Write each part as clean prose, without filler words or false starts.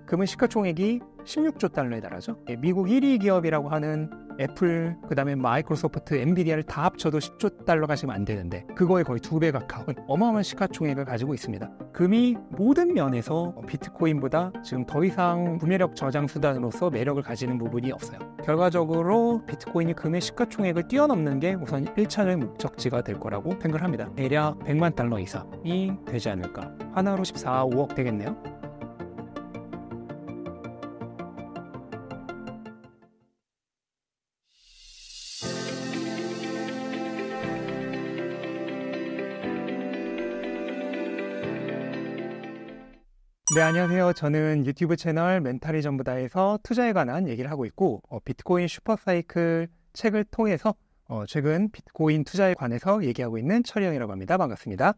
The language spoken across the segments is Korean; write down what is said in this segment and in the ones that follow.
금은 시가총액이 16조 달러에 달하죠. 미국 1위 기업이라고 하는 애플, 그 다음에 마이크로소프트, 엔비디아를 다 합쳐도 10조 달러가 지금 안 되는데 그거에 거의 2배 가까운 어마어마한 시가총액을 가지고 있습니다. 금이 모든 면에서 비트코인보다 지금 더 이상 구매력 저장 수단으로서 매력을 가지는 부분이 없어요. 결과적으로 비트코인이 금의 시가총액을 뛰어넘는 게 우선 1차의 목적지가 될 거라고 생각을 합니다. 대략 100만 달러 이상이 되지 않을까. 하나로 14, 5억 되겠네요. 네, 안녕하세요. 저는 유튜브 채널 멘탈이 전부다에서 투자에 관한 얘기를 하고 있고 비트코인 슈퍼사이클 책을 통해서 최근 비트코인 투자에 관해서 얘기하고 있는 철영이라고 합니다. 반갑습니다.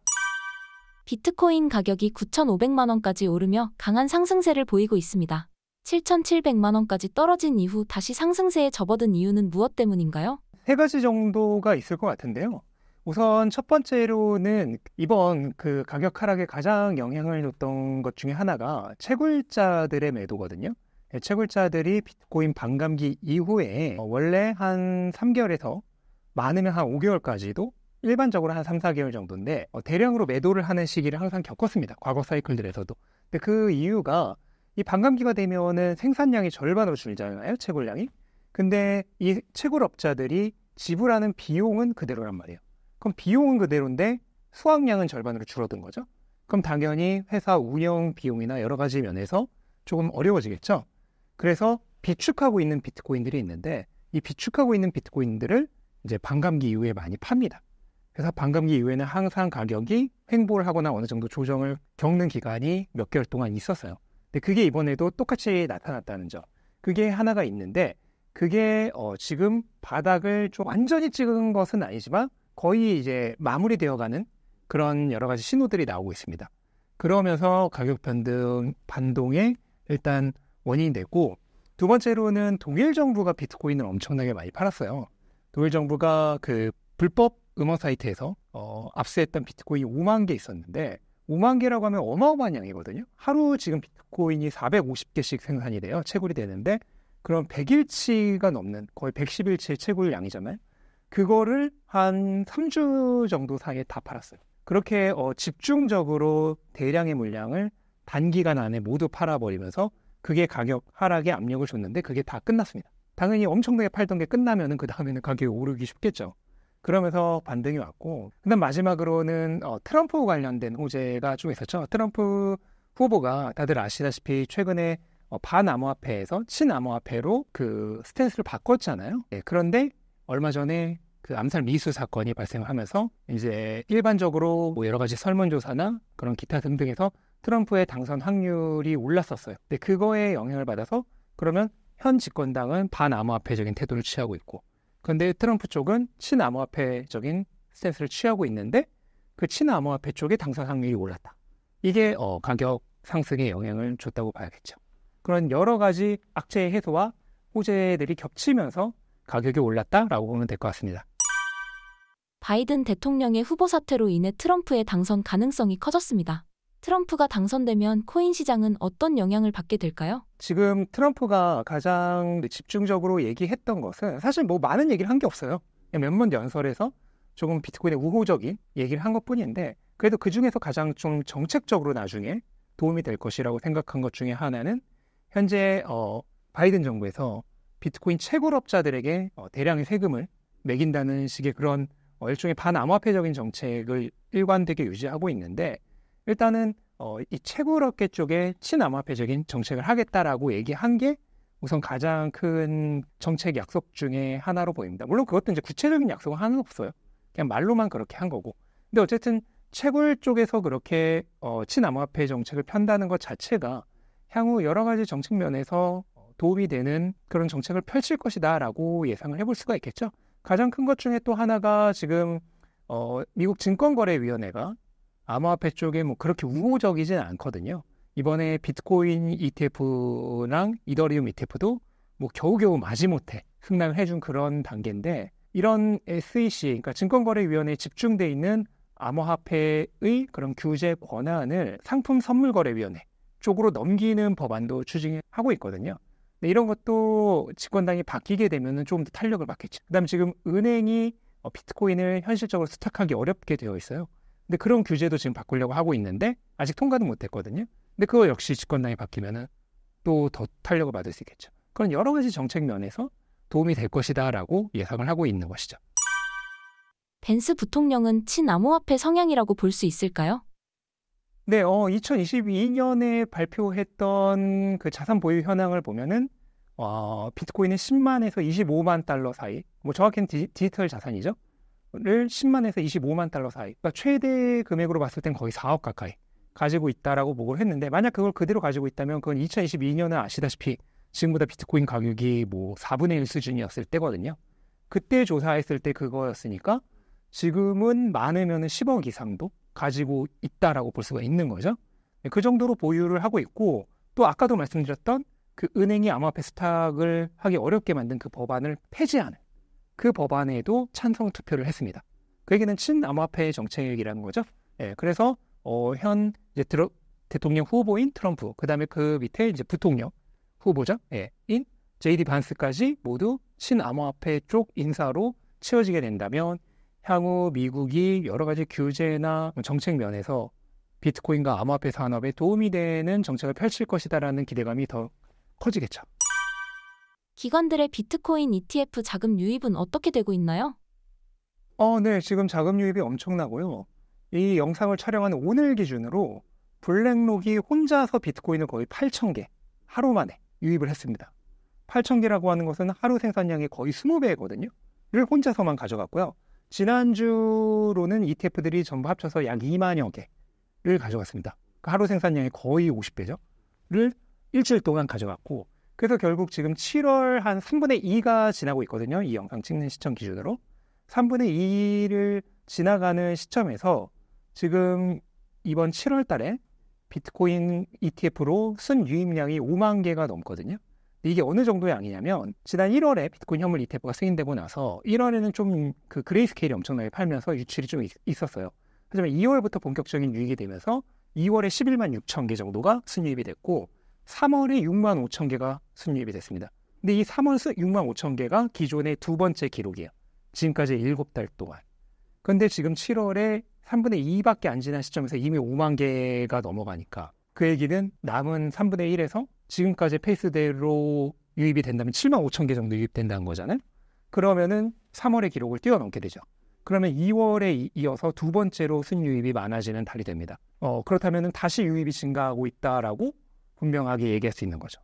비트코인 가격이 9,500만 원까지 오르며 강한 상승세를 보이고 있습니다. 7,700만 원까지 떨어진 이후 다시 상승세에 접어든 이유는 무엇 때문인가요? 세 가지 정도가 있을 것 같은데요. 우선 첫 번째로는 이번 그 가격 하락에 가장 영향을 줬던 것 중에 하나가 채굴자들의 매도거든요. 채굴자들이 비트코인 반감기 이후에 원래 한 3개월에서 많으면 한 5개월까지도 일반적으로 한 3, 4개월 정도인데 대량으로 매도를 하는 시기를 항상 겪었습니다. 과거 사이클들에서도. 근데 그 이유가 이 반감기가 되면은 생산량이 절반으로 줄잖아요. 채굴량이. 근데 이 채굴업자들이 지불하는 비용은 그대로란 말이에요. 그럼 비용은 그대로인데 수확량은 절반으로 줄어든 거죠. 그럼 당연히 회사 운영 비용이나 여러 가지 면에서 조금 어려워지겠죠. 그래서 비축하고 있는 비트코인들이 있는데 이 비축하고 있는 비트코인들을 이제 반감기 이후에 많이 팝니다. 그래서 반감기 이후에는 항상 가격이 횡보를 하거나 어느 정도 조정을 겪는 기간이 몇 개월 동안 있었어요. 근데 그게 이번에도 똑같이 나타났다는 점. 그게 하나가 있는데 그게 지금 바닥을 좀 완전히 찍은 것은 아니지만 거의 이제 마무리되어가는 그런 여러 가지 신호들이 나오고 있습니다. 그러면서 가격 반동의 일단 원인이 됐고 두 번째로는 독일 정부가 비트코인을 엄청나게 많이 팔았어요. 독일 정부가 그 불법 음원 사이트에서 압수했던 비트코인이 5만 개 있었는데 5만 개라고 하면 어마어마한 양이거든요. 하루 지금 비트코인이 450개씩 생산이 돼요. 채굴이 되는데 그럼 100일치가 넘는 거의 110일치의 채굴 양이잖아요. 그거를 한 3주 정도 사이에 다 팔았어요. 그렇게 집중적으로 대량의 물량을 단기간 안에 모두 팔아버리면서 그게 가격 하락에 압력을 줬는데 그게 다 끝났습니다. 당연히 엄청나게 팔던 게 끝나면은 그 다음에는 가격이 오르기 쉽겠죠. 그러면서 반등이 왔고 그다음 마지막으로는 트럼프 관련된 호재가 좀 있었죠. 트럼프 후보가 다들 아시다시피 최근에 반암호화폐에서 친암호화폐로 그 스탠스를 바꿨잖아요. 네, 그런데 얼마 전에 그 암살 미수 사건이 발생하면서 이제 일반적으로 뭐 여러 가지 설문조사나 그런 기타 등등에서 트럼프의 당선 확률이 올랐었어요. 근데 그거에 영향을 받아서 그러면 현 집권당은 반암호화폐적인 태도를 취하고 있고 그런데 트럼프 쪽은 친암호화폐적인 스탠스를 취하고 있는데 그 친암호화폐 쪽의 당선 확률이 올랐다. 이게 가격 상승에 영향을 줬다고 봐야겠죠. 그런 여러 가지 악재의 해소와 호재들이 겹치면서 가격이 올랐다라고 보면 될 것 같습니다. 바이든 대통령의 후보 사퇴로 인해 트럼프의 당선 가능성이 커졌습니다. 트럼프가 당선되면 코인 시장은 어떤 영향을 받게 될까요? 지금 트럼프가 가장 집중적으로 얘기했던 것은 사실 뭐 많은 얘기를 한 게 없어요. 몇몇 연설에서 조금 비트코인에 우호적인 얘기를 한 것뿐인데 그래도 그중에서 가장 좀 정책적으로 나중에 도움이 될 것이라고 생각한 것 중에 하나는 현재 바이든 정부에서 비트코인 채굴업자들에게 대량의 세금을 매긴다는 식의 그런 일종의 반암호화폐적인 정책을 일관되게 유지하고 있는데 일단은 이 채굴업계 쪽에 친암호화폐적인 정책을 하겠다라고 얘기한 게 우선 가장 큰 정책 약속 중에 하나로 보입니다. 물론 그것도 이제 구체적인 약속은 하나는 없어요. 그냥 말로만 그렇게 한 거고. 근데 어쨌든 채굴 쪽에서 그렇게 친암호화폐 정책을 편다는 것 자체가 향후 여러 가지 정책 면에서 도움이 되는 그런 정책을 펼칠 것이다라고 예상을 해볼 수가 있겠죠. 가장 큰 것 중에 또 하나가 지금 미국 증권거래위원회가 암호화폐 쪽에 뭐 그렇게 우호적이진 않거든요. 이번에 비트코인 ETF랑 이더리움 ETF도 뭐 겨우겨우 마지못해 승낙을 해준 그런 단계인데 이런 SEC, 그러니까 증권거래위원회에 집중돼 있는 암호화폐의 그런 규제 권한을 상품선물거래위원회 쪽으로 넘기는 법안도 추진하고 있거든요. 근데 이런 것도 집권당이 바뀌게 되면 좀 더 탄력을 받겠죠. 그다음 지금 은행이 비트코인을 현실적으로 스탁하기 어렵게 되어 있어요. 근데 그런 규제도 지금 바꾸려고 하고 있는데 아직 통과는 못했거든요. 근데 그거 역시 집권당이 바뀌면은 또 더 탄력을 받을 수 있겠죠. 그런 여러 가지 정책 면에서 도움이 될 것이다라고 예상을 하고 있는 것이죠. 벤스 부통령은 친암호화폐 성향이라고 볼 수 있을까요? 네, 2022년에 발표했던 그 자산 보유 현황을 보면은 비트코인은 10만에서 25만 달러 사이, 뭐 정확히는 디지털 자산이죠. 를 10만에서 25만 달러 사이, 그러니까 최대 금액으로 봤을 땐 거의 4억 가까이 가지고 있다라고 보고를 했는데, 만약 그걸 그대로 가지고 있다면 그건 2022년은 아시다시피 지금보다 비트코인 가격이 뭐 4분의 1 수준이었을 때거든요. 그때 조사했을 때 그거였으니까 지금은 많으면 10억 이상도 가지고 있다라고 볼 수가 있는 거죠. 그 정도로 보유를 하고 있고, 또 아까도 말씀드렸던 그 은행이 암호화폐 스탁을 하기 어렵게 만든 그 법안을 폐지하는 그 법안에도 찬성 투표를 했습니다. 그 얘기는 친암호화폐 정책이라는 거죠. 예, 그래서 현 이제 대통령 후보인 트럼프, 그 다음에 그 밑에 이제 부통령 후보자 인 JD 반스까지 모두 친암호화폐 쪽 인사로 치워지게 된다면 향후 미국이 여러 가지 규제나 정책 면에서 비트코인과 암호화폐 산업에 도움이 되는 정책을 펼칠 것이다라는 기대감이 더 커지겠죠. 기관들의 비트코인 ETF 자금 유입은 어떻게 되고 있나요? 네, 지금 자금 유입이 엄청나고요. 이 영상을 촬영하는 오늘 기준으로 블랙록이 혼자서 비트코인을 거의 8,000개 하루 만에 유입을 했습니다. 8,000개라고 하는 것은 하루 생산량의 거의 20배거든요. 를 혼자서만 가져갔고요. 지난주로는 ETF들이 전부 합쳐서 약 2만여 개를 가져갔습니다. 그러니까 하루 생산량의 거의 50배죠. 를 일주일 동안 가져갔고, 그래서 결국 지금 7월 한 3분의 2가 지나고 있거든요. 이 영상 찍는 시점 기준으로. 3분의 2를 지나가는 시점에서 지금 이번 7월 달에 비트코인 ETF로 쓴 유입량이 5만 개가 넘거든요. 이게 어느 정도의 양이냐면, 지난 1월에 비트코인 현물 ETF가 승인되고 나서 1월에는 좀 그 그레이스케일이 엄청나게 팔면서 유출이 좀 있었어요. 하지만 2월부터 본격적인 유입이 되면서 2월에 11만 6천 개 정도가 순유입이 됐고, 3월에 6만 5천 개가 순유입이 됐습니다. 근데 이 3월 6만 5천 개가 기존의 두 번째 기록이에요. 지금까지 7달 동안. 근데 지금 7월에 3분의 2밖에 안 지난 시점에서 이미 5만 개가 넘어가니까, 그 얘기는 남은 3분의 1에서 지금까지 페이스대로 유입이 된다면 7만 5천 개 정도 유입된다는 거잖아요. 그러면은 3월의 기록을 뛰어넘게 되죠. 그러면 2월에 이어서 두 번째로 순유입이 많아지는 달이 됩니다. 그렇다면 다시 유입이 증가하고 있다라고 분명하게 얘기할 수 있는 거죠.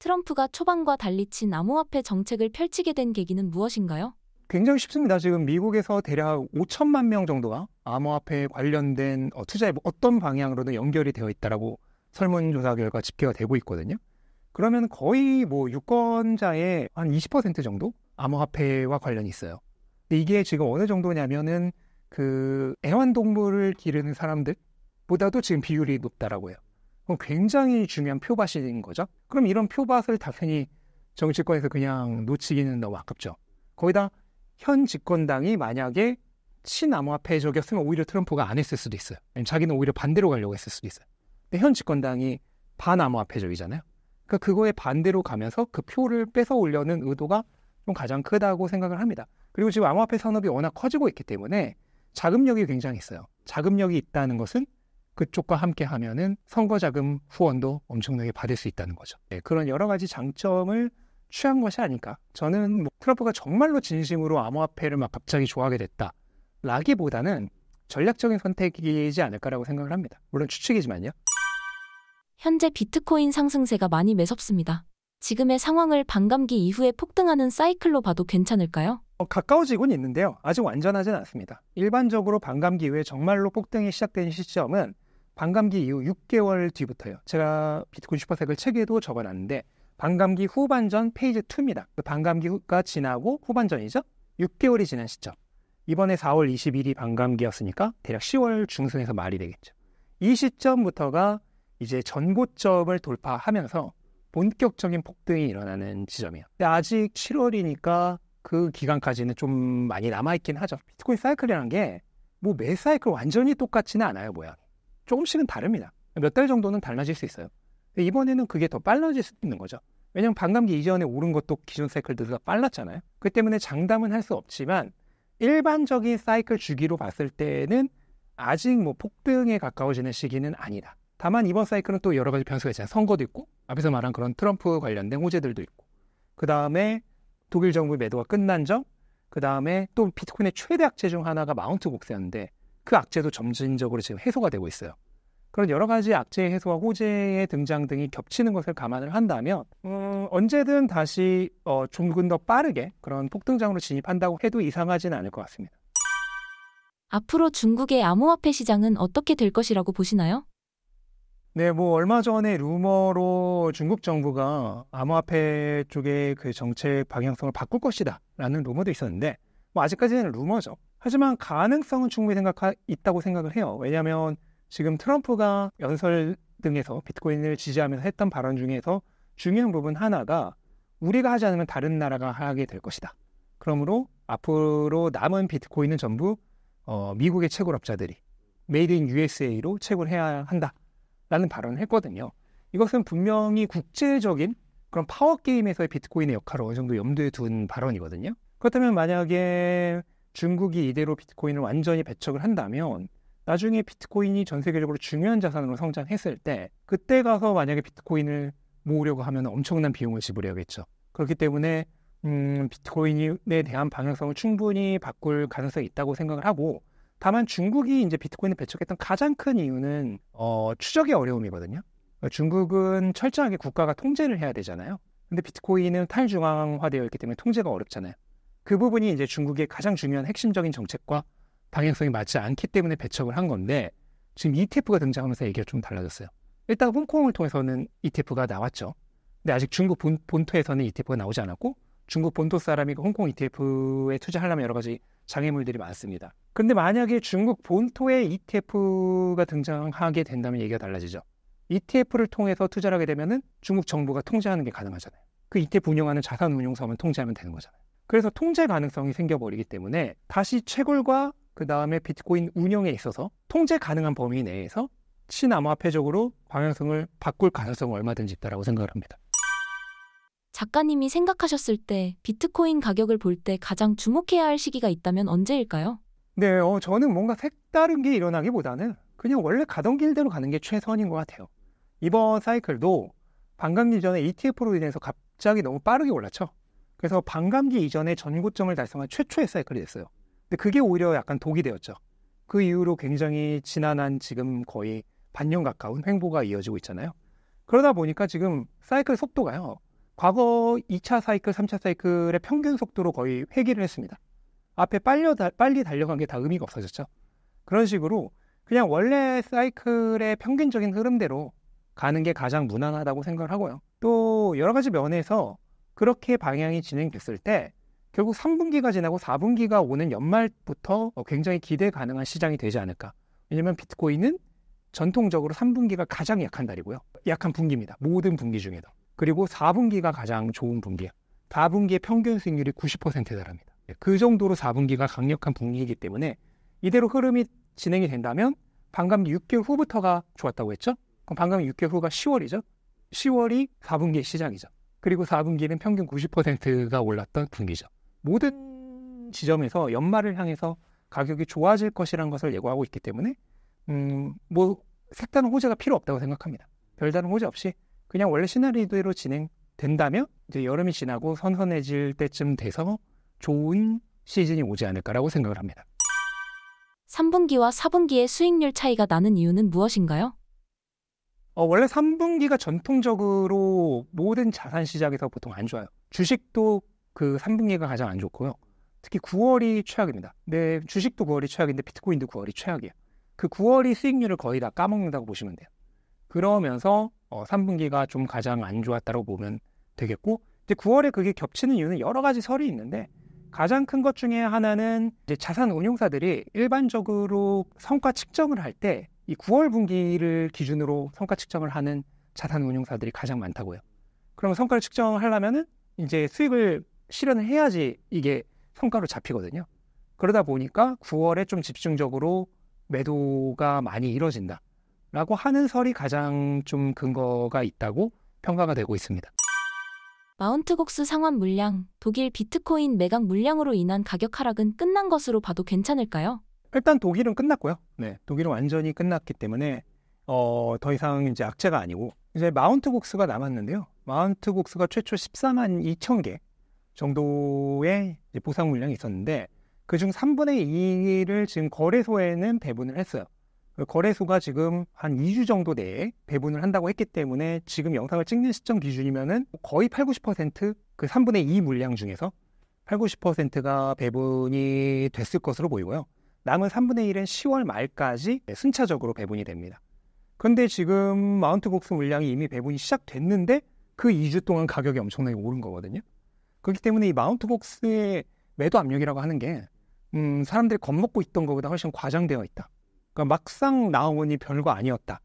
트럼프가 초반과 달리 친암호화폐 정책을 펼치게 된 계기는 무엇인가요? 굉장히 쉽습니다. 지금 미국에서 대략 5천만 명 정도가 암호화폐에 관련된 투자에 어떤 방향으로든 연결이 되어 있다라고 설문조사 결과 집계가 되고 있거든요. 그러면 거의 뭐 유권자의 한 20% 정도 암호화폐와 관련이 있어요. 근데 이게 지금 어느 정도냐면은 그 애완동물을 기르는 사람들보다도 지금 비율이 높다라고 해요. 그럼 굉장히 중요한 표밭인 거죠. 그럼 이런 표밭을 당연히 정치권에서 그냥 놓치기는 너무 아깝죠. 거기다 현 집권당이 만약에 친암호화폐적이었으면 오히려 트럼프가 안 했을 수도 있어요. 자기는 오히려 반대로 가려고 했을 수도 있어요. 근데 현 집권당이 반암호화폐적이잖아요. 그러니까 그거에 반대로 가면서 그 표를 뺏어 오려는 의도가 좀 가장 크다고 생각을 합니다. 그리고 지금 암호화폐 산업이 워낙 커지고 있기 때문에 자금력이 굉장히 있어요. 자금력이 있다는 것은 그쪽과 함께 하면은 선거 자금 후원도 엄청나게 받을 수 있다는 거죠. 네, 그런 여러 가지 장점을 취한 것이 아닐까. 저는 뭐 트럼프가 정말로 진심으로 암호화폐를 막 갑자기 좋아하게 됐다라기보다는 전략적인 선택이지 않을까라고 생각을 합니다. 물론 추측이지만요. 현재 비트코인 상승세가 많이 매섭습니다. 지금의 상황을 반감기 이후에 폭등하는 사이클로 봐도 괜찮을까요? 가까워지곤 있는데요. 아직 완전하진 않습니다. 일반적으로 반감기 이후에 정말로 폭등이 시작된 시점은 반감기 이후 6개월 뒤부터요. 제가 비트코인 슈퍼색을 책에도 적어놨는데 반감기 후반전 페이지 2입니다. 그 반감기가 지나고 후반전이죠. 6개월이 지난 시점. 이번에 4월 20일이 반감기였으니까 대략 10월 중순에서 말이 되겠죠. 이 시점부터가 이제 전고점을 돌파하면서 본격적인 폭등이 일어나는 지점이에요. 근데 아직 7월이니까 그 기간까지는 좀 많이 남아있긴 하죠. 비트코인 사이클이라는 게 뭐 매 사이클 완전히 똑같지는 않아요, 모양이. 조금씩은 다릅니다. 몇 달 정도는 달라질 수 있어요. 이번에는 그게 더 빨라질 수 있는 거죠. 왜냐하면 반감기 이전에 오른 것도 기존 사이클들보다 빨랐잖아요. 그 때문에 장담은 할 수 없지만 일반적인 사이클 주기로 봤을 때는 아직 뭐 폭등에 가까워지는 시기는 아니다. 다만 이번 사이클은 또 여러 가지 변수가 있잖아요. 선거도 있고 앞에서 말한 그런 트럼프 관련된 호재들도 있고 그 다음에 독일 정부의 매도가 끝난 점, 그 다음에 또 비트코인의 최대 악재 중 하나가 마운트 곡세였는데 그 악재도 점진적으로 지금 해소가 되고 있어요. 그런 여러 가지 악재 해소와 호재의 등장 등이 겹치는 것을 감안을 한다면 언제든 다시 조금 더 빠르게 그런 폭등장으로 진입한다고 해도 이상하지는 않을 것 같습니다. 앞으로 중국의 암호화폐 시장은 어떻게 될 것이라고 보시나요? 네, 뭐 얼마 전에 루머로 중국 정부가 암호화폐 쪽의 그 정책 방향성을 바꿀 것이다라는 루머도 있었는데 뭐 아직까지는 루머죠. 하지만 가능성은 충분히 있다고 생각을 해요. 왜냐하면 지금 트럼프가 연설 등에서 비트코인을 지지하면서 했던 발언 중에서 중요한 부분 하나가 우리가 하지 않으면 다른 나라가 하게 될 것이다. 그러므로 앞으로 남은 비트코인은 전부 미국의 채굴업자들이 메이드 인 USA로 채굴해야 한다라는 발언을 했거든요. 이것은 분명히 국제적인 그런 파워게임에서의 비트코인의 역할을 어느 정도 염두에 둔 발언이거든요. 그렇다면 만약에 중국이 이대로 비트코인을 완전히 배척을 한다면 나중에 비트코인이 전 세계적으로 중요한 자산으로 성장했을 때 그때 가서 만약에 비트코인을 모으려고 하면 엄청난 비용을 지불해야겠죠. 그렇기 때문에 비트코인에 대한 방향성을 충분히 바꿀 가능성이 있다고 생각을 하고 다만 중국이 이제 비트코인을 배척했던 가장 큰 이유는 추적의 어려움이거든요. 중국은 철저하게 국가가 통제를 해야 되잖아요. 근데 비트코인은 탈중앙화되어 있기 때문에 통제가 어렵잖아요. 그 부분이 이제 중국의 가장 중요한 핵심적인 정책과 방향성이 맞지 않기 때문에 배척을 한 건데 지금 ETF가 등장하면서 얘기가 좀 달라졌어요. 일단 홍콩을 통해서는 ETF가 나왔죠. 근데 아직 중국 본토에서는 ETF가 나오지 않았고 중국 본토 사람이 홍콩 ETF에 투자하려면 여러 가지 장애물들이 많습니다. 그런데 만약에 중국 본토에 ETF가 등장하게 된다면 얘기가 달라지죠. ETF를 통해서 투자를 하게 되면은 중국 정부가 통제하는 게 가능하잖아요. 그 ETF 운영하는 자산 운용사만 통제하면 되는 거잖아요. 그래서 통제 가능성이 생겨버리기 때문에 다시 채굴과 그 다음에 비트코인 운영에 있어서 통제 가능한 범위 내에서 친암호화폐적으로 방향성을 바꿀 가능성은 얼마든지 있다고 생각을 합니다. 작가님이 생각하셨을 때 비트코인 가격을 볼 때 가장 주목해야 할 시기가 있다면 언제일까요? 네, 저는 뭔가 색다른 게 일어나기보다는 그냥 원래 가던 길대로 가는 게 최선인 것 같아요. 이번 사이클도 반감기 전에 ETF로 인해서 갑자기 너무 빠르게 올랐죠. 그래서 반감기 이전에 전고점을 달성한 최초의 사이클이 됐어요. 근데 그게 오히려 약간 독이 되었죠. 그 이후로 굉장히 지난한 지금 거의 반년 가까운 횡보가 이어지고 있잖아요. 그러다 보니까 지금 사이클 속도가요. 과거 2차 사이클, 3차 사이클의 평균 속도로 거의 회귀를 했습니다. 앞에 빨리 달려간 게 다 의미가 없어졌죠. 그런 식으로 그냥 원래 사이클의 평균적인 흐름대로 가는 게 가장 무난하다고 생각을 하고요. 또 여러 가지 면에서 그렇게 방향이 진행됐을 때 결국 3분기가 지나고 4분기가 오는 연말부터 굉장히 기대 가능한 시장이 되지 않을까. 왜냐하면 비트코인은 전통적으로 3분기가 가장 약한 달이고요. 약한 분기입니다. 모든 분기 중에도. 그리고 4분기가 가장 좋은 분기예요. 4분기의 평균 수익률이 90%에 달합니다. 그 정도로 4분기가 강력한 분기이기 때문에 이대로 흐름이 진행이 된다면 반감기 6개월 후부터가 좋았다고 했죠? 그럼 반감기 6개월 후가 10월이죠? 10월이 4분기의 시작이죠. 그리고 4분기는 평균 90%가 올랐던 분기죠. 모든 지점에서 연말을 향해서 가격이 좋아질 것이라는 것을 예고하고 있기 때문에 뭐 색다른 호재가 필요 없다고 생각합니다. 별다른 호재 없이 그냥 원래 시나리오대로 진행된다면 이제 여름이 지나고 선선해질 때쯤 돼서 좋은 시즌이 오지 않을까라고 생각을 합니다. 3분기와 4분기의 수익률 차이가 나는 이유는 무엇인가요? 원래 3분기가 전통적으로 모든 자산 시장에서 보통 안 좋아요. 주식도 그 3분기가 가장 안 좋고요. 특히 9월이 최악입니다. 네, 주식도 9월이 최악인데 비트코인도 9월이 최악이에요. 그 9월이 수익률을 거의 다 까먹는다고 보시면 돼요. 그러면서 3분기가 좀 가장 안 좋았다고 보면 되겠고 이제 9월에 그게 겹치는 이유는 여러 가지 설이 있는데 가장 큰 것 중에 하나는 이제 자산 운용사들이 일반적으로 성과 측정을 할 때 이 9월 분기를 기준으로 성과 측정을 하는 자산 운용사들이 가장 많다고요. 그러면 성과를 측정하려면은 이제 수익을 실현을 해야지 이게 성과로 잡히거든요. 그러다 보니까 9월에 좀 집중적으로 매도가 많이 이뤄진다. 라고 하는 설이 가장 좀 근거가 있다고 평가가 되고 있습니다. 마운트 곡스 상환 물량, 독일 비트코인 매각 물량으로 인한 가격 하락은 끝난 것으로 봐도 괜찮을까요? 일단 독일은 끝났고요. 네, 독일은 완전히 끝났기 때문에 더 이상 이제 악재가 아니고 이제 마운트 곡스가 남았는데요. 마운트 곡스가 최초 14만 2천 개 정도의 이제 보상 물량이 있었는데 그중 3분의 2를 지금 거래소에는 배분을 했어요. 거래소가 지금 한 2주 정도 내에 배분을 한다고 했기 때문에 지금 영상을 찍는 시점 기준이면은 거의 8, 90% 그 3분의 2 물량 중에서 8, 90%가 배분이 됐을 것으로 보이고요. 남은 3분의 1은 10월 말까지 순차적으로 배분이 됩니다. 그런데 지금 마운트 곡스 물량이 이미 배분이 시작됐는데 그 2주 동안 가격이 엄청나게 오른 거거든요. 그렇기 때문에 이 마운트 곡스의 매도 압력이라고 하는 게 사람들이 겁먹고 있던 것보다 훨씬 과장되어 있다. 그러니까 막상 나오니 별거 아니었다.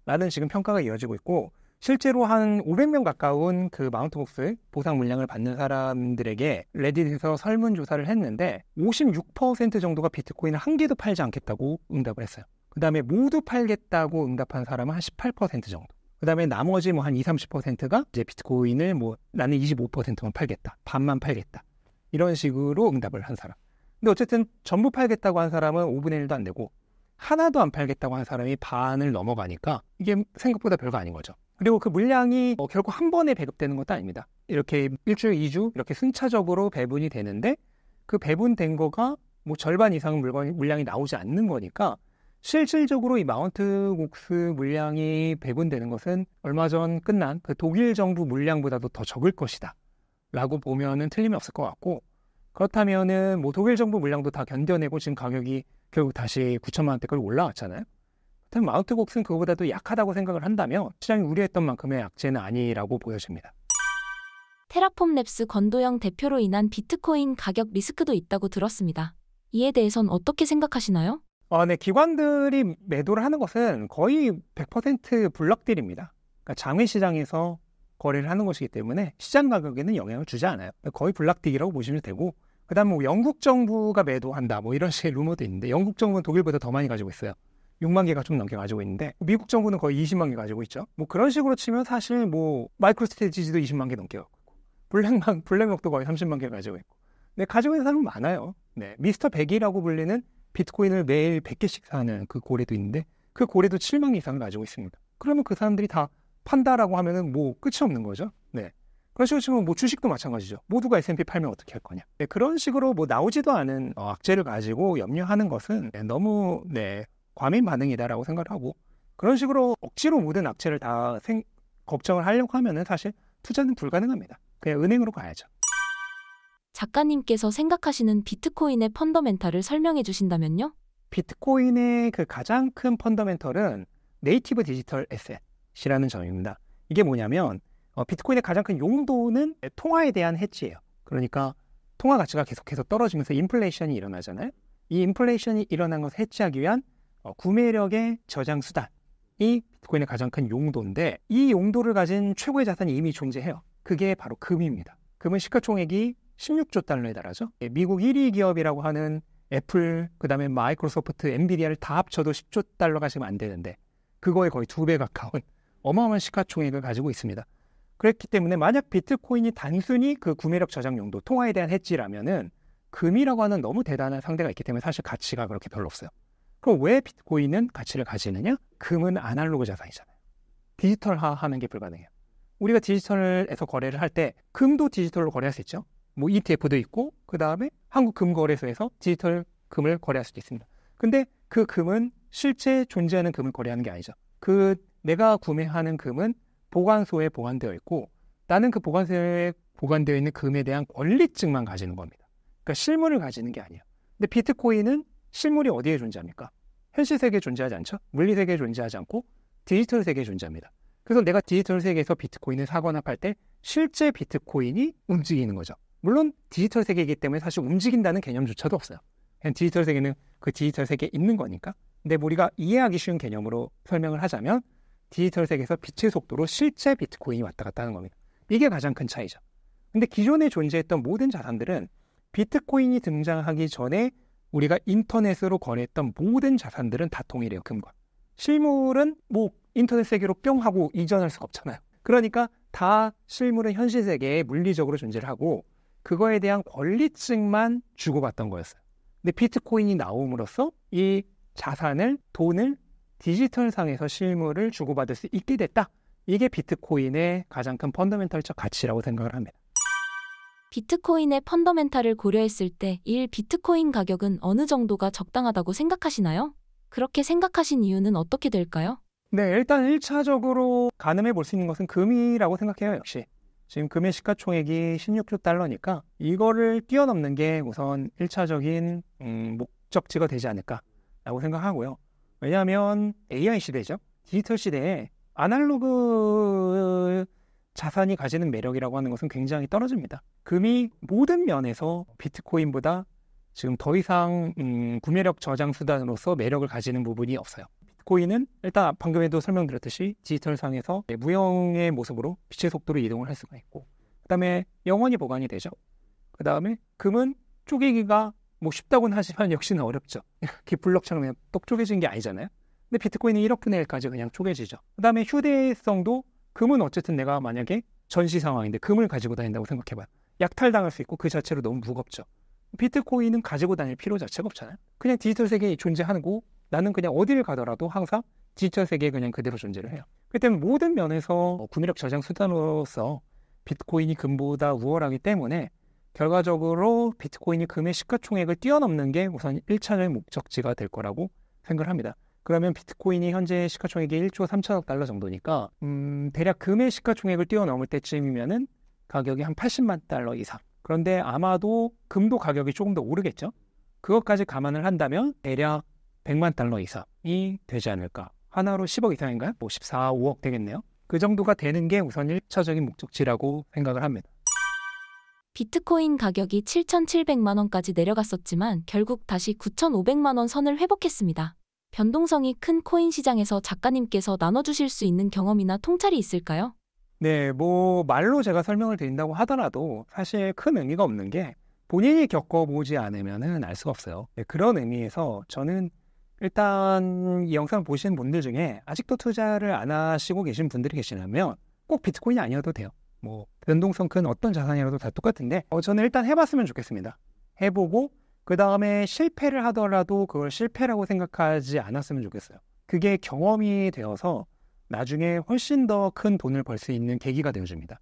라는 지금 평가가 이어지고 있고 실제로 한 500명 가까운 그 마운트 곡스 보상 물량을 받는 사람들에게 레딧에서 설문조사를 했는데 56% 정도가 비트코인을 한 개도 팔지 않겠다고 응답을 했어요. 그 다음에 모두 팔겠다고 응답한 사람은 한 18% 정도. 그 다음에 나머지 뭐 한 20, 30%가 이제 비트코인을 뭐 나는 25%만 팔겠다. 반만 팔겠다. 이런 식으로 응답을 한 사람. 근데 어쨌든 전부 팔겠다고 한 사람은 5분의 1도 안 되고 하나도 안 팔겠다고 한 사람이 반을 넘어가니까 이게 생각보다 별거 아닌 거죠. 그리고 그 물량이 결국 한 번에 배급되는 것도 아닙니다. 이렇게 일주일, 2주 이렇게 순차적으로 배분이 되는데 그 배분된 거가 뭐 절반 이상 물량이 나오지 않는 거니까 실질적으로 이 마운트 곡스 물량이 배분되는 것은 얼마 전 끝난 그 독일 정부 물량보다도 더 적을 것이다 라고 보면은 틀림이 없을 것 같고 그렇다면은 뭐 독일 정부 물량도 다 견뎌내고 지금 가격이 결국 다시 9천만 원대까지 올라왔잖아요. 그렇다면 마운트 곡스는 그거보다도 약하다고 생각을 한다면 시장이 우려했던 만큼의 약재는 아니라고 보여집니다. 테라폼 랩스 권도영 대표로 인한 비트코인 가격 리스크도 있다고 들었습니다. 이에 대해선 어떻게 생각하시나요? 네, 기관들이 매도를 하는 것은 거의 100% 블록딜입니다. 그러니까 장외시장에서 거래를 하는 것이기 때문에 시장 가격에는 영향을 주지 않아요. 거의 블록딜이라고 보시면 되고 그다음 뭐 영국 정부가 매도한다 뭐 이런 식의 루머도 있는데 영국 정부는 독일보다 더 많이 가지고 있어요. 6만 개가 좀 넘게 가지고 있는데 미국 정부는 거의 20만 개 가지고 있죠. 뭐 그런 식으로 치면 사실 뭐 마이크로 스트레티지도 20만 개 넘게 갖고 있고 블랙록도 거의 30만 개 가지고 있고 네, 가지고 있는 사람은 많아요. 네, 미스터 100이라고 불리는 비트코인을 매일 100개씩 사는 그 고래도 있는데 그 고래도 7만 개 이상을 가지고 있습니다. 그러면 그 사람들이 다 판다라고 하면은 뭐 끝이 없는 거죠. 네. 그런 식으로 치면 뭐 주식도 마찬가지죠. 모두가 S&P 팔면 어떻게 할 거냐. 네, 그런 식으로 뭐 나오지도 않은 악재를 가지고 염려하는 것은 너무 과민 반응이다라고 생각을 하고 그런 식으로 억지로 모든 악재를 다 걱정을 하려고 하면은 사실 투자는 불가능합니다. 그냥 은행으로 가야죠. 작가님께서 생각하시는 비트코인의 펀더멘탈을 설명해 주신다면요? 비트코인의 그 가장 큰 펀더멘털은 네이티브 디지털 에셋이라는 점입니다. 이게 뭐냐면 비트코인의 가장 큰 용도는 통화에 대한 해지예요. 그러니까 통화 가치가 계속해서 떨어지면서 인플레이션이 일어나잖아요. 이 인플레이션이 일어난 것을 해지하기 위한 구매력의 저장 수단이 비트코인의 가장 큰 용도인데 이 용도를 가진 최고의 자산이 이미 존재해요. 그게 바로 금입니다. 금은 시가총액이 16조 달러에 달하죠. 미국 1위 기업이라고 하는 애플, 그 다음에 마이크로소프트, 엔비디아를 다 합쳐도 10조 달러가 지금 안 되는데 그거에 거의 2배 가까운 어마어마한 시가총액을 가지고 있습니다. 그렇기 때문에 만약 비트코인이 단순히 그 구매력 저장 용도, 통화에 대한 해지라면은 금이라고 하는 너무 대단한 상대가 있기 때문에 사실 가치가 그렇게 별로 없어요. 그럼 왜 비트코인은 가치를 가지느냐? 금은 아날로그 자산이잖아요. 디지털화하는 게 불가능해요. 우리가 디지털에서 거래를 할 때 금도 디지털로 거래할 수 있죠. 뭐 ETF도 있고 그 다음에 한국금거래소에서 디지털 금을 거래할 수도 있습니다. 근데 그 금은 실제 존재하는 금을 거래하는 게 아니죠. 내가 구매하는 금은 보관소에 보관되어 있고 나는 그 보관소에 보관되어 있는 금에 대한 권리증만 가지는 겁니다. 그러니까 실물을 가지는 게 아니에요. 근데 비트코인은 실물이 어디에 존재합니까? 현실 세계에 존재하지 않죠? 물리 세계에 존재하지 않고 디지털 세계에 존재합니다. 그래서 내가 디지털 세계에서 비트코인을 사거나 팔 때 실제 비트코인이 움직이는 거죠. 물론 디지털 세계이기 때문에 사실 움직인다는 개념조차도 없어요. 그냥 디지털 세계는 그 디지털 세계에 있는 거니까. 근데 우리가 이해하기 쉬운 개념으로 설명을 하자면 디지털 세계에서 빛의 속도로 실제 비트코인이 왔다 갔다 하는 겁니다. 이게 가장 큰 차이죠. 근데 기존에 존재했던 모든 자산들은 비트코인이 등장하기 전에 우리가 인터넷으로 거래했던 모든 자산들은 다 동일해요. 금과. 실물은 뭐 인터넷 세계로 뿅 하고 이전할 수가 없잖아요. 그러니까 다 실물은 현실 세계에 물리적으로 존재를 하고 그거에 대한 권리증만 주고받던 거였어요. 근데 비트코인이 나옴으로써 이 자산을, 돈을 디지털상에서 실물을 주고받을 수 있게 됐다. 이게 비트코인의 가장 큰 펀더멘털적 가치라고 생각을 합니다. 비트코인의 펀더멘탈을 고려했을 때 1 비트코인 가격은 어느 정도가 적당하다고 생각하시나요? 그렇게 생각하신 이유는 어떻게 될까요? 네, 일단 1차적으로 가늠해 볼 수 있는 것은 금이라고 생각해요, 역시. 지금 금의 시가총액이 16조 달러니까 이거를 뛰어넘는 게 우선 1차적인 목적지가 되지 않을까라고 생각하고요. 왜냐하면 AI 시대죠. 디지털 시대에 아날로그 자산이 가지는 매력이라고 하는 것은 굉장히 떨어집니다. 금이 모든 면에서 비트코인보다 지금 더 이상 구매력 저장 수단으로서 매력을 가지는 부분이 없어요. 비트코인은 일단 방금에도 설명드렸듯이 디지털상에서 무형의 모습으로 빛의 속도로 이동을 할 수가 있고 그 다음에 영원히 보관이 되죠. 그 다음에 금은 쪼개기가 뭐 쉽다고는 하지만 역시나 어렵죠. 이렇게 블럭처럼 그냥 똑 쪼개진 게 아니잖아요. 근데 비트코인은 1억 분의 1까지 그냥 쪼개지죠. 그 다음에 휴대성도 금은 어쨌든 내가 만약에 전시 상황인데 금을 가지고 다닌다고 생각해봐요. 약탈당할 수 있고 그 자체로 너무 무겁죠. 비트코인은 가지고 다닐 필요 자체가 없잖아요. 그냥 디지털 세계에 존재하고 나는 그냥 어디를 가더라도 항상 디지털 세계에 그냥 그대로 존재를 해요. 그렇기 때문에 모든 면에서 구매력 저장 수단으로서 비트코인이 금보다 우월하기 때문에 결과적으로 비트코인이 금의 시가총액을 뛰어넘는 게 우선 1차적인 목적지가 될 거라고 생각을 합니다. 그러면 비트코인이 현재 시가총액이 1조 3천억 달러 정도니까 대략 금의 시가총액을 뛰어넘을 때쯤이면은 가격이 한 80만 달러 이상. 그런데 아마도 금도 가격이 조금 더 오르겠죠. 그것까지 감안을 한다면 대략 100만 달러 이상이 되지 않을까. 하나로 10억 이상인가요? 뭐 14, 5억 되겠네요. 그 정도가 되는 게 우선 1차적인 목적지라고 생각을 합니다. 비트코인 가격이 7,700만 원까지 내려갔었지만 결국 다시 9,500만 원 선을 회복했습니다. 변동성이 큰 코인 시장에서 작가님께서 나눠주실 수 있는 경험이나 통찰이 있을까요? 네, 뭐 말로 제가 설명을 드린다고 하더라도 사실 큰 의미가 없는 게 본인이 겪어보지 않으면은 알 수가 없어요. 네, 그런 의미에서 저는 일단 이 영상을 보시는 분들 중에 아직도 투자를 안 하시고 계신 분들이 계시다면 꼭 비트코인이 아니어도 돼요. 뭐 변동성 큰 어떤 자산이라도 다 똑같은데 저는 일단 해봤으면 좋겠습니다. 해보고 그 다음에 실패를 하더라도 그걸 실패라고 생각하지 않았으면 좋겠어요. 그게 경험이 되어서 나중에 훨씬 더 큰 돈을 벌 수 있는 계기가 되어줍니다.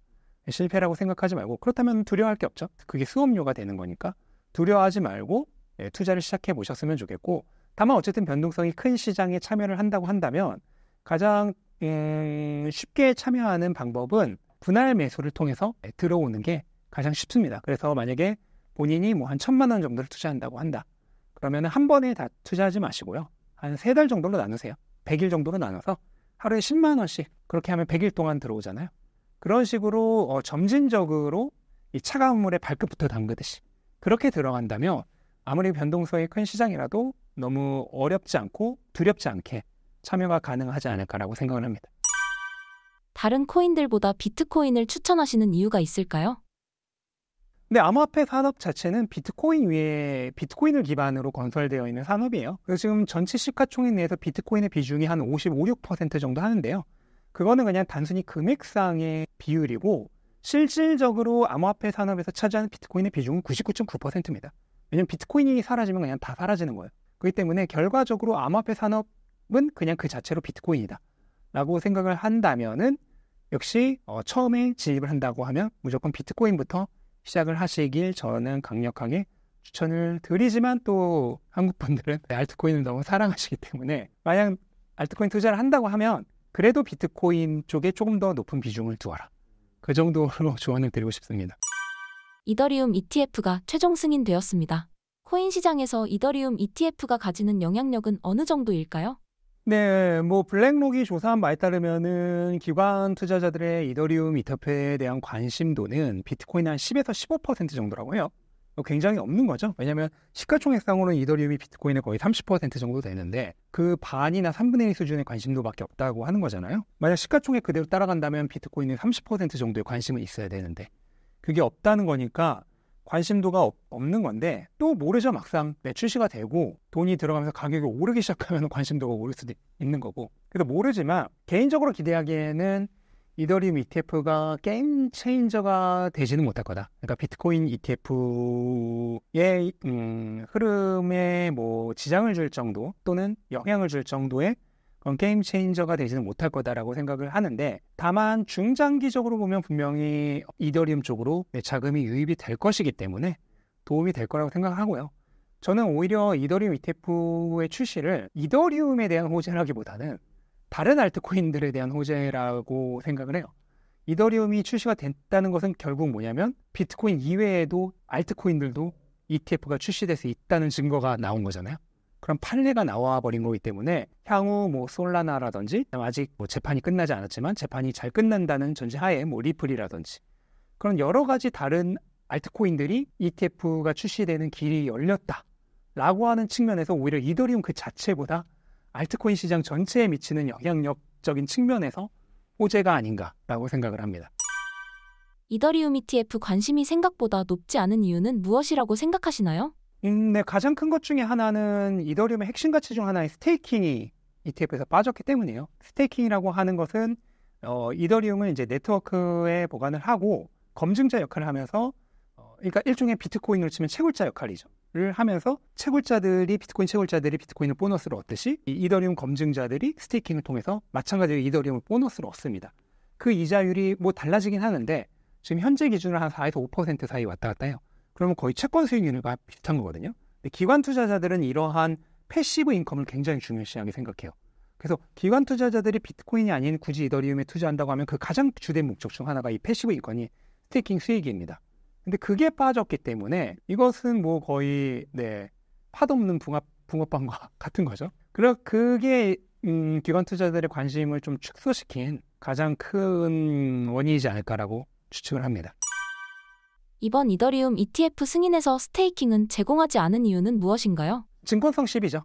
실패라고 생각하지 말고 그렇다면 두려워할 게 없죠. 그게 수업료가 되는 거니까 두려워하지 말고 투자를 시작해 보셨으면 좋겠고 다만 어쨌든 변동성이 큰 시장에 참여를 한다고 한다면 가장 쉽게 참여하는 방법은 분할 매수를 통해서 들어오는 게 가장 쉽습니다. 그래서 만약에 본인이 뭐 한 1,000만 원 정도를 투자한다고 한다. 그러면 한 번에 다 투자하지 마시고요. 한 3달 정도로 나누세요. 100일 정도로 나눠서 하루에 10만 원씩 그렇게 하면 100일 동안 들어오잖아요. 그런 식으로 점진적으로 이 차가운 물에 발끝부터 담그듯이 그렇게 들어간다면 아무리 변동성이 큰 시장이라도 너무 어렵지 않고 두렵지 않게 참여가 가능하지 않을까라고 생각을 합니다. 다른 코인들보다 비트코인을 추천하시는 이유가 있을까요? 근데 암호화폐 산업 자체는 비트코인 위에 비트코인을 기반으로 건설되어 있는 산업이에요. 그래서 지금 전체 시가총액 내에서 비트코인의 비중이 한 55, 6% 정도 하는데요. 그거는 그냥 단순히 금액상의 비율이고 실질적으로 암호화폐 산업에서 차지하는 비트코인의 비중은 99.9%입니다. 왜냐하면 비트코인이 사라지면 그냥 다 사라지는 거예요. 그렇기 때문에 결과적으로 암호화폐 산업은 그냥 그 자체로 비트코인이다 라고 생각을 한다면은 역시 처음에 진입을 한다고 하면 무조건 비트코인부터 시작을 하시길 저는 강력하게 추천을 드리지만 또 한국 분들은 알트코인을 너무 사랑하시기 때문에 만약 알트코인 투자를 한다고 하면 그래도 비트코인 쪽에 조금 더 높은 비중을 두어라. 그 정도로 조언을 드리고 싶습니다. 이더리움 ETF가 최종 승인되었습니다. 코인 시장에서 이더리움 ETF가 가지는 영향력은 어느 정도일까요? 네, 뭐 블랙록이 조사한 바에 따르면은 기관 투자자들의 이더리움 ETF에 대한 관심도는 비트코인 한 10에서 15% 정도라고 해요. 굉장히 없는 거죠. 왜냐하면 시가총액상으로는 이더리움이 비트코인의 거의 30% 정도 되는데 그 반이나 3분의 1 수준의 관심도밖에 없다고 하는 거잖아요. 만약 시가총액 그대로 따라간다면 비트코인은 30% 정도의 관심은 있어야 되는데 그게 없다는 거니까 관심도가 없는 건데 또 모르죠. 막상 출시가 되고 돈이 들어가면서 가격이 오르기 시작하면 관심도가 오를 수도 있는 거고. 그래서 모르지만 개인적으로 기대하기에는 이더리움 ETF가 게임 체인저가 되지는 못할 거다. 그러니까 비트코인 ETF의 흐름에 뭐 지장을 줄 정도 또는 영향을 줄 정도의 그런 게임 체인저가 되지는 못할 거다라고 생각을 하는데, 다만 중장기적으로 보면 분명히 이더리움 쪽으로 자금이 유입이 될 것이기 때문에 도움이 될 거라고 생각하고요. 저는 오히려 이더리움 ETF의 출시를 이더리움에 대한 호재라기보다는 다른 알트코인들에 대한 호재라고 생각을 해요. 이더리움이 출시가 됐다는 것은 결국 뭐냐면 비트코인 이외에도 알트코인들도 ETF가 출시될 수 있다는 증거가 나온 거잖아요. 그럼 판례가 나와버린 거기 때문에 향후 뭐 솔라나라든지, 아직 뭐 재판이 끝나지 않았지만 재판이 잘 끝난다는 전제하에 뭐 리플이라든지 그런 여러 가지 다른 알트코인들이 ETF가 출시되는 길이 열렸다라고 하는 측면에서 오히려 이더리움 그 자체보다 알트코인 시장 전체에 미치는 영향력적인 측면에서 호재가 아닌가라고 생각을 합니다. 이더리움 ETF 관심이 생각보다 높지 않은 이유는 무엇이라고 생각하시나요? 네, 가장 큰 것 중에 하나는 이더리움의 핵심 가치 중 하나의 스테이킹이 ETF에서 빠졌기 때문이에요. 스테이킹이라고 하는 것은 이더리움을 이제 네트워크에 보관을 하고 검증자 역할을 하면서 그러니까 일종의 비트코인으로 치면 채굴자 역할이죠. 를 하면서 비트코인 채굴자들이 비트코인을 보너스로 얻듯이 이 이더리움 검증자들이 스테이킹을 통해서 마찬가지로 이더리움을 보너스로 얻습니다. 그 이자율이 뭐 달라지긴 하는데 지금 현재 기준으로 한 4에서 5% 사이 왔다 갔다 해요. 그러면 거의 채권 수익률과 비슷한 거거든요. 근데 기관 투자자들은 이러한 패시브 인컴을 굉장히 중요시하게 생각해요. 그래서 기관 투자자들이 비트코인이 아닌 굳이 이더리움에 투자한다고 하면 그 가장 주된 목적 중 하나가 이 패시브 인컴이 스테이킹 수익입니다. 근데 그게 빠졌기 때문에 이것은 뭐 거의 팥없는 붕어빵과 같은 거죠. 그래서 그게 기관 투자자들의 관심을 좀 축소시킨 가장 큰 원인이지 않을까라고 추측을 합니다. 이번 이더리움 ETF 승인에서 스테이킹은 제공하지 않은 이유는 무엇인가요? 증권성 시비죠.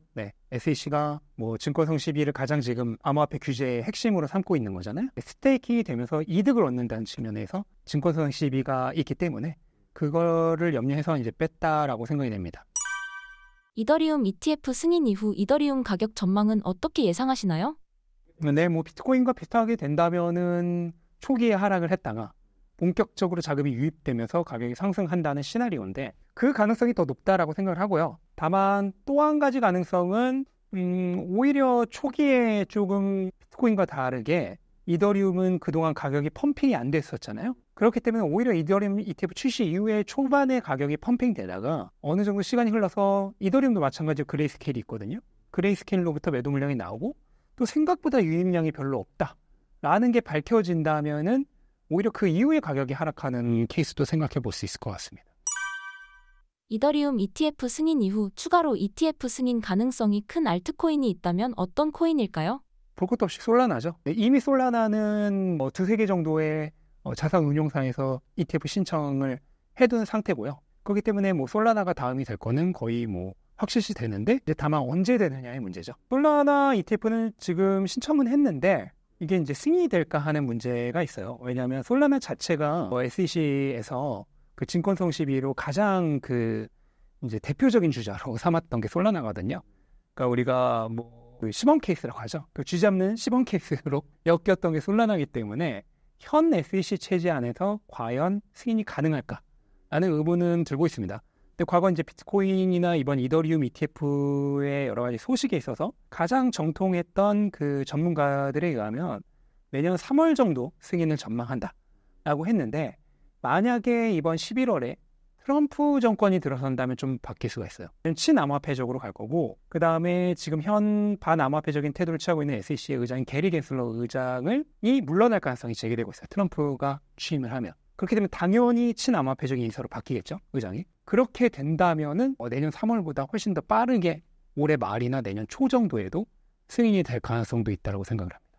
SEC가 뭐 증권성 시비를 가장 지금 암호화폐 규제의 핵심으로 삼고 있는 거잖아요. 스테이킹이 되면서 이득을 얻는다는 측면에서 증권성 시비가 있기 때문에 그거를 염려해서 이제 뺐다라고 생각이 됩니다. 이더리움 ETF 승인 이후 이더리움 가격 전망은 어떻게 예상하시나요? 뭐 비트코인과 비슷하게 된다면은 초기에 하락을 했다가 본격적으로 자금이 유입되면서 가격이 상승한다는 시나리오인데 그 가능성이 더 높다라고 생각을 하고요. 다만 또 한 가지 가능성은 오히려 초기에 조금 비트코인과 다르게 이더리움은 그동안 가격이 펌핑이 안 됐었잖아요. 그렇기 때문에 오히려 이더리움 ETF 출시 이후에 초반에 가격이 펌핑되다가 어느 정도 시간이 흘러서 이더리움도 마찬가지로 그레이스케일이 있거든요. 그레이스케일로부터 매도 물량이 나오고 또 생각보다 유입량이 별로 없다라는 게 밝혀진다면은 오히려 그 이후에 가격이 하락하는 케이스도 생각해 볼 수 있을 것 같습니다. 이더리움 ETF 승인 이후 추가로 ETF 승인 가능성이 큰 알트코인이 있다면 어떤 코인일까요? 볼 것도 없이 솔라나죠. 이미 솔라나는 뭐 두세 개 정도의 자산 운용사에서 ETF 신청을 해둔 상태고요. 그렇기 때문에 뭐 솔라나가 다음이 될 거는 거의 뭐 확실시 되는데 이제 다만 언제 되느냐의 문제죠. 솔라나 ETF는 지금 신청은 했는데 이게 이제 승인이 될까 하는 문제가 있어요. 왜냐하면 솔라나 자체가 SEC에서 그 증권성 시비로 가장 그 이제 대표적인 주자로 삼았던 게 솔라나거든요. 그러니까 우리가 뭐 그 시범 케이스라고 하죠. 그 쥐잡는 시범 케이스로 엮였던 게 솔라나이기 때문에 현 SEC 체제 안에서 과연 승인이 가능할까라는 의문은 들고 있습니다. 근데 과거 이제 비트코인이나 이번 이더리움 ETF의 여러 가지 소식에 있어서 가장 정통했던 그 전문가들에 의하면 내년 3월 정도 승인을 전망한다라고 했는데 만약에 이번 11월에 트럼프 정권이 들어선다면 좀 바뀔 수가 있어요. 친암호화폐적으로 갈 거고 그 다음에 지금 현 반암호화폐적인 태도를 취하고 있는 SEC의 의장인 게리 겐슬러 의장이 물러날 가능성이 제기되고 있어요. 트럼프가 취임을 하면. 그렇게 되면 당연히 친암호화폐적인 인사로 바뀌겠죠, 의장이. 그렇게 된다면은 내년 3월보다 훨씬 더 빠르게 올해 말이나 내년 초 정도에도 승인이 될 가능성도 있다고 생각을 합니다.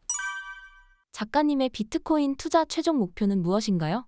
작가님의 비트코인 투자 최종 목표는 무엇인가요?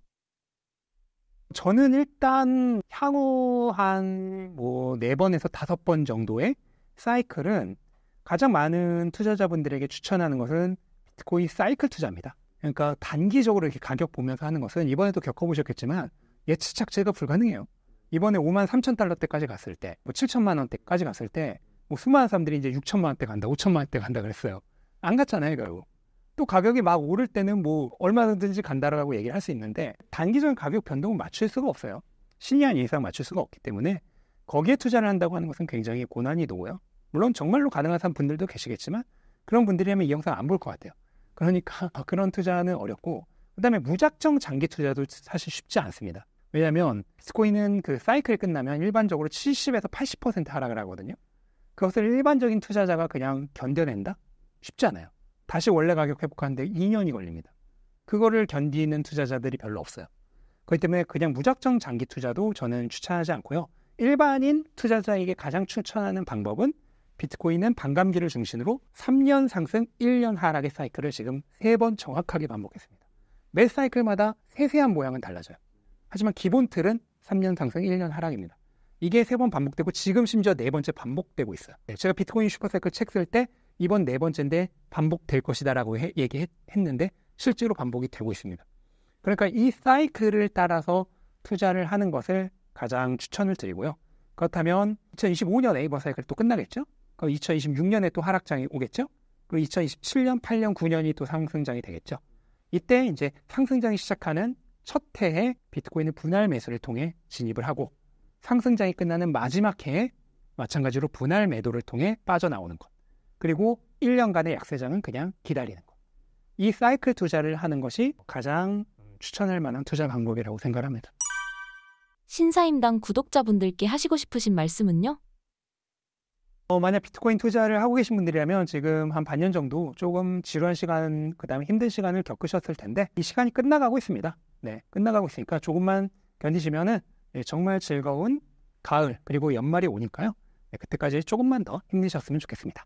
저는 일단 향후 한 뭐 4번에서 5번 정도의 사이클은 가장 많은 투자자분들에게 추천하는 것은 비트코인 사이클 투자입니다. 그러니까 단기적으로 이렇게 가격 보면서 하는 것은 이번에도 겪어보셨겠지만 예측 자체가 불가능해요. 이번에 5만 3천 달러대까지 갔을 때, 뭐 7천만 원대까지 갔을 때, 뭐 수많은 사람들이 이제 6천만 원대 간다, 5천만 원대 간다 그랬어요. 안 갔잖아요, 결국. 또 가격이 막 오를 때는 뭐 얼마든지 간다라고 얘기를 할 수 있는데 단기적인 가격 변동을 맞출 수가 없어요. 신의 이상 맞출 수가 없기 때문에 거기에 투자를 한다고 하는 것은 굉장히 고난이도고요. 물론 정말로 가능한 분들도 계시겠지만 그런 분들이라면 이 영상 안 볼 것 같아요. 그러니까 그런 투자는 어렵고 그다음에 무작정 장기 투자도 사실 쉽지 않습니다. 왜냐하면 비트코인은 그 사이클이 끝나면 일반적으로 70에서 80% 하락을 하거든요. 그것을 일반적인 투자자가 그냥 견뎌낸다? 쉽지 않아요. 다시 원래 가격 회복하는데 2년이 걸립니다. 그거를 견디는 투자자들이 별로 없어요. 그렇기 때문에 그냥 무작정 장기 투자도 저는 추천하지 않고요. 일반인 투자자에게 가장 추천하는 방법은 비트코인은 반감기를 중심으로 3년 상승, 1년 하락의 사이클을 지금 3번 정확하게 반복했습니다. 매 사이클마다 세세한 모양은 달라져요. 하지만 기본 틀은 3년 상승, 1년 하락입니다. 이게 3번 반복되고 지금 심지어 4번째 반복되고 있어요. 제가 비트코인 슈퍼사이클 책 쓸 때 이번 4번째인데 반복될 것이다 라고 얘기했는데 실제로 반복이 되고 있습니다. 그러니까 이 사이클을 따라서 투자를 하는 것을 가장 추천을 드리고요. 그렇다면 2025년 네이버 사이클 또 끝나겠죠? 그럼 2026년에 또 하락장이 오겠죠? 그리고 2027년, 8년, 9년이 또 상승장이 되겠죠? 이때 이제 상승장이 시작하는 첫 해에 비트코인을 분할 매수를 통해 진입을 하고 상승장이 끝나는 마지막 해에 마찬가지로 분할 매도를 통해 빠져나오는 것. 그리고 1년간의 약세장은 그냥 기다리는 것. 이 사이클 투자를 하는 것이 가장 추천할 만한 투자 방법이라고 생각합니다. 신사임당 구독자분들께 하시고 싶으신 말씀은요? 만약 비트코인 투자를 하고 계신 분들이라면 지금 한 반년 정도 조금 지루한 시간, 그 다음에 힘든 시간을 겪으셨을 텐데 이 시간이 끝나가고 있습니다. 네, 끝나가고 있으니까 조금만 견디시면은 정말 즐거운 가을 그리고 연말이 오니까요. 네, 그때까지 조금만 더 힘내셨으면 좋겠습니다.